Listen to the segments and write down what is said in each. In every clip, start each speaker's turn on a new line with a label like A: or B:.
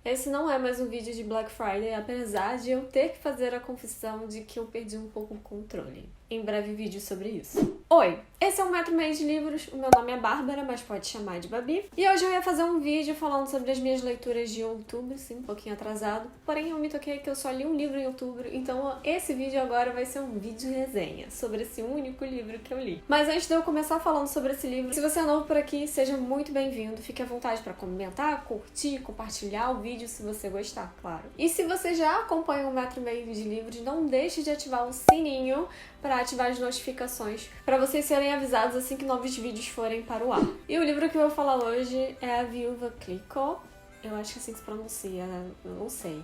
A: Esse não é mais um vídeo de Black Friday, apesar de eu ter que fazer a confissão de que eu perdi um pouco o controle. Em breve vídeo sobre isso. Oi, esse é o Metro Meio de Livros, o meu nome é Bárbara, mas pode chamar de Babi. E hoje eu ia fazer um vídeo falando sobre as minhas leituras de outubro, sim, um pouquinho atrasado. Porém, eu me toquei que eu só li um livro em outubro, então esse vídeo agora vai ser um vídeo resenha sobre esse único livro que eu li. Mas antes de eu começar falando sobre esse livro, se você é novo por aqui, seja muito bem-vindo. Fique à vontade para comentar, curtir, compartilhar o vídeo se você gostar, claro. E se você já acompanha o Metro Meio de Livros, não deixe de ativar o sininho para ativar as notificações, para vocês serem avisados assim que novos vídeos forem para o ar. E o livro que eu vou falar hoje é A Viúva Clicquot. Eu acho que assim se pronuncia, né? Eu não sei.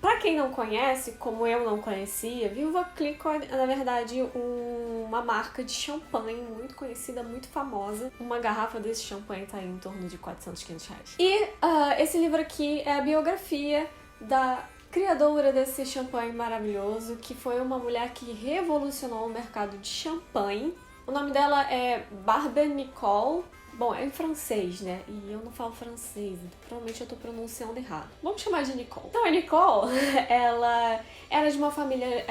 A: Pra quem não conhece, como eu não conhecia, Viúva Clicquot é, na verdade, uma marca de champanhe muito conhecida, muito famosa. Uma garrafa desse champanhe tá aí em torno de 400, 500 reais. E esse livro aqui é a biografia da criadora desse champanhe maravilhoso, que foi uma mulher que revolucionou o mercado de champanhe. O nome dela é Barbara Nicole. Bom, é em francês, né? E eu não falo francês, então provavelmente eu tô pronunciando errado. Vamos chamar de Nicole. Então, a Nicole, ela era de uma família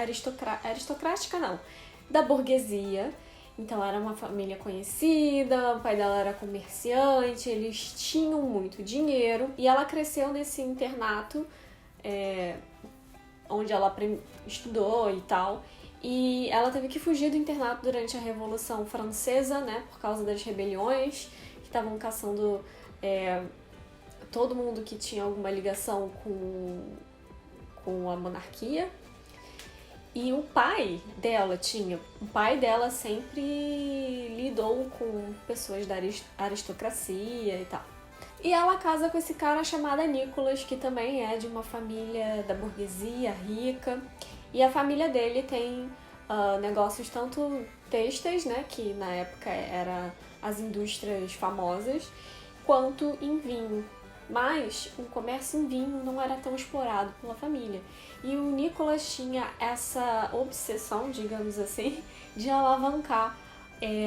A: aristocrática, não, da burguesia. Então, era uma família conhecida, o pai dela era comerciante, eles tinham muito dinheiro. E ela cresceu nesse internato, onde ela estudou e tal. E ela teve que fugir do internato durante a Revolução Francesa, né? Por causa das rebeliões que estavam caçando todo mundo que tinha alguma ligação com a monarquia. E o pai dela sempre lidou com pessoas da aristocracia e tal. E ela casa com esse cara chamado Nicholas, que também é de uma família da burguesia rica. E a família dele tem negócios tanto têxteis, né, que na época eram as indústrias famosas, quanto em vinho. Mas o comércio em vinho não era tão explorado pela família. E o Nicholas tinha essa obsessão, digamos assim, de alavancar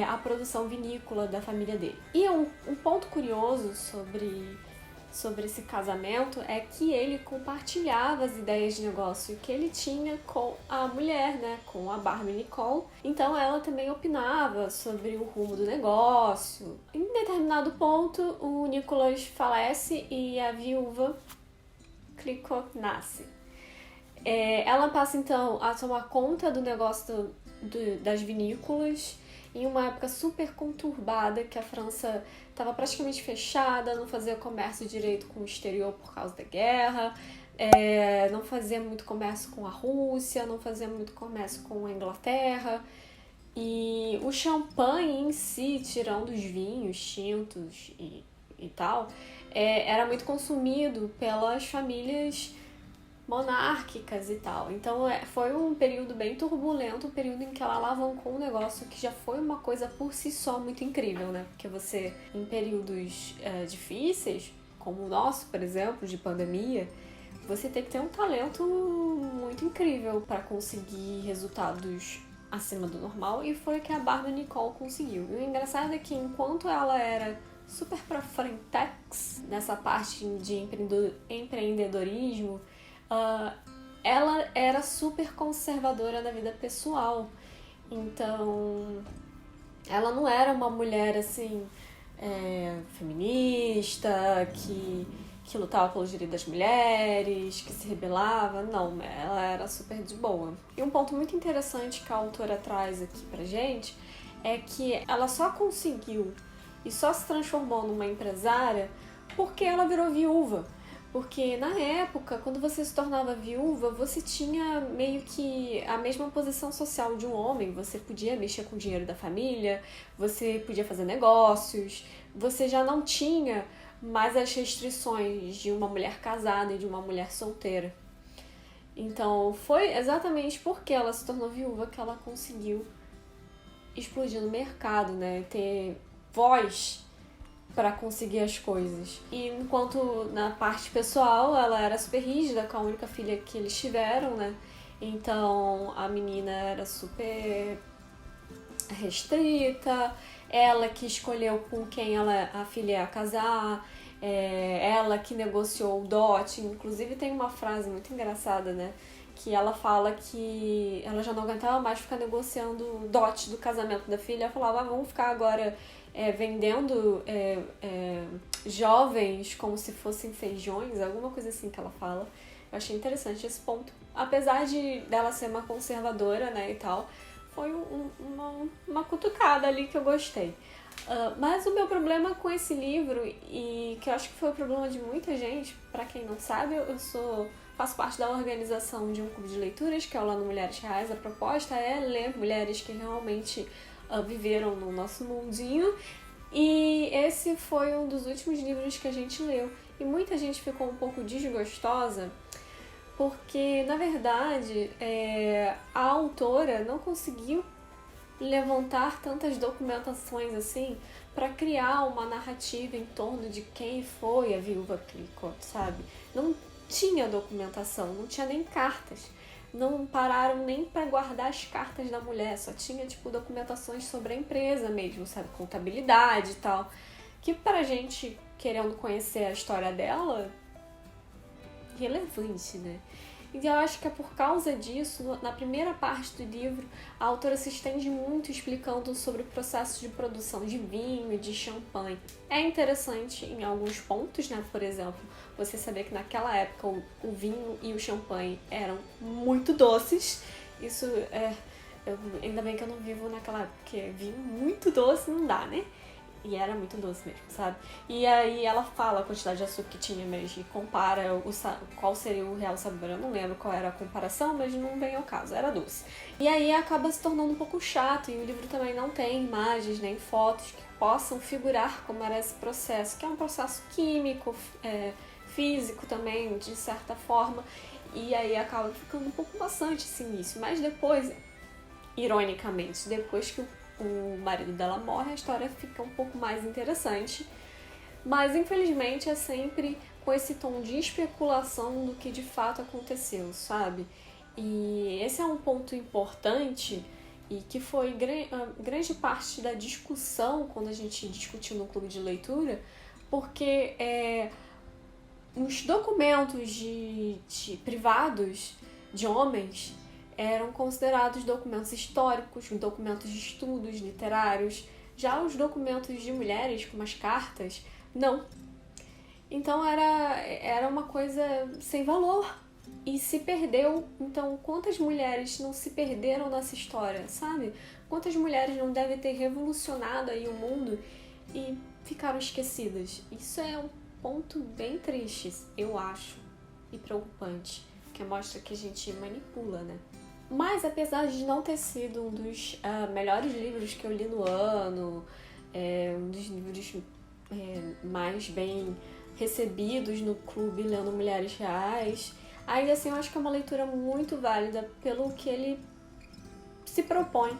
A: a produção vinícola da família dele. E um ponto curioso sobre esse casamento é que ele compartilhava as ideias de negócio que ele tinha com a mulher, né, com a Barbara Nicole. Então ela também opinava sobre o rumo do negócio. Em determinado ponto, o Nicholas falece e a viúva Clicquot nasce. Ela passa então a tomar conta do negócio das vinícolas em uma época super conturbada, que a França estava praticamente fechada, não fazia comércio direito com o exterior por causa da guerra, não fazia muito comércio com a Rússia, não fazia muito comércio com a Inglaterra. E o champanhe em si, tirando os vinhos tintos e tal, era muito consumido pelas famílias monárquicas e tal. Então foi um período bem turbulento, um período em que ela alavancou um negócio que já foi uma coisa por si só muito incrível, né? Porque você, em períodos difíceis, como o nosso, por exemplo, de pandemia, você tem que ter um talento muito incrível para conseguir resultados acima do normal, e foi o que a Barbara Nicole conseguiu. E o engraçado é que enquanto ela era super pra frentex nessa parte de empreendedorismo, ela era super conservadora na vida pessoal. Então, ela não era uma mulher assim feminista, que lutava pelo direito das mulheres, que se rebelava. Não, ela era super de boa. E um ponto muito interessante que a autora traz aqui pra gente é que ela só conseguiu e só se transformou numa empresária porque ela virou viúva. Porque na época, quando você se tornava viúva, você tinha meio que a mesma posição social de um homem. Você podia mexer com o dinheiro da família, você podia fazer negócios, você já não tinha mais as restrições de uma mulher casada e de uma mulher solteira. Então foi exatamente porque ela se tornou viúva que ela conseguiu explodir no mercado, né? Ter voz para conseguir as coisas. E enquanto na parte pessoal ela era super rígida com a única filha que eles tiveram, né? Então a menina era super restrita, ela que escolheu com quem a filha ia casar, ela que negociou o dote. Inclusive tem uma frase muito engraçada, né? Que ela fala que ela já não aguentava mais ficar negociando o dote do casamento da filha. Ela falava, vamos ficar agora vendendo jovens como se fossem feijões, alguma coisa assim que ela fala. Eu achei interessante esse ponto. Apesar dela ser uma conservadora, né, e tal, foi uma cutucada ali que eu gostei. Mas o meu problema com esse livro, e que eu acho que foi o problema de muita gente, pra quem não sabe, faço parte da organização de um clube de leituras, que é o Lendo Mulheres Reais. A proposta é ler mulheres que realmente viveram no nosso mundinho. E esse foi um dos últimos livros que a gente leu. E muita gente ficou um pouco desgostosa, porque, na verdade, a autora não conseguiu levantar tantas documentações assim para criar uma narrativa em torno de quem foi a viúva Clicquot, sabe? Não tinha documentação, não tinha nem cartas. Não pararam nem para guardar as cartas da mulher, só tinha tipo documentações sobre a empresa mesmo, sabe? Contabilidade e tal. Que pra gente querendo conhecer a história dela, relevante, né? E eu acho que é por causa disso, na primeira parte do livro, a autora se estende muito explicando sobre o processo de produção de vinho e de champanhe. É interessante em alguns pontos, né? Por exemplo, você saber que naquela época o vinho e o champanhe eram muito doces. Isso ainda bem que eu não vivo naquela época, porque vinho muito doce não dá, né? E era muito doce mesmo, sabe? E aí ela fala a quantidade de açúcar que tinha mesmo e compara qual seria o real sabor. Eu não lembro qual era a comparação, mas não vem ao caso, era doce. E aí acaba se tornando um pouco chato, e o livro também não tem imagens nem fotos que possam figurar como era esse processo, que é um processo químico, físico também, de certa forma. E aí acaba ficando um pouco maçante esse início. Mas depois, ironicamente, depois que o marido dela morre, a história fica um pouco mais interessante. Mas, infelizmente, é sempre com esse tom de especulação do que de fato aconteceu, sabe? E esse é um ponto importante e que foi grande parte da discussão quando a gente discutiu no clube de leitura, porque os documentos privados de homens eram considerados documentos históricos, documentos de estudos literários. Já os documentos de mulheres, como as cartas, não. Então era uma coisa sem valor e se perdeu. Então, quantas mulheres não se perderam nessa história, sabe? Quantas mulheres não devem ter revolucionado aí o mundo e ficaram esquecidas? Isso é um ponto bem triste, eu acho, e preocupante, que mostra que a gente manipula, né? Mas, apesar de não ter sido um dos melhores livros que eu li no ano, um dos livros mais bem recebidos no clube Lendo Mulheres Reais, ainda assim eu acho que é uma leitura muito válida pelo que ele se propõe,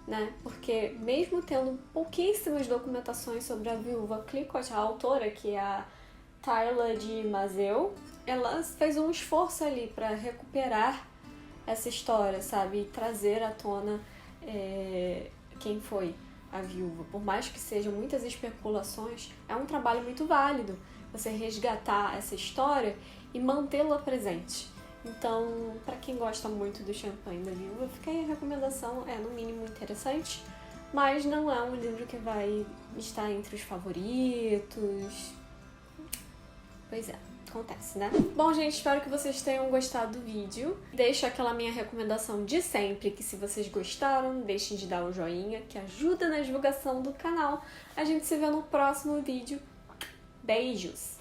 A: né? Porque mesmo tendo pouquíssimas documentações sobre a viúva Clicquot, a autora, que é a Tayla de Mazeu, ela fez um esforço ali para recuperar essa história, sabe? E trazer à tona quem foi a viúva. Por mais que sejam muitas especulações, é um trabalho muito válido você resgatar essa história e mantê-la presente. Então, para quem gosta muito do champanhe da viúva, fica aí a recomendação, no mínimo interessante, mas não é um livro que vai estar entre os favoritos. Pois é. Acontece, né? Bom, gente, espero que vocês tenham gostado do vídeo. Deixo aquela minha recomendação de sempre, que se vocês gostaram, deixem de dar um joinha, que ajuda na divulgação do canal. A gente se vê no próximo vídeo. Beijos!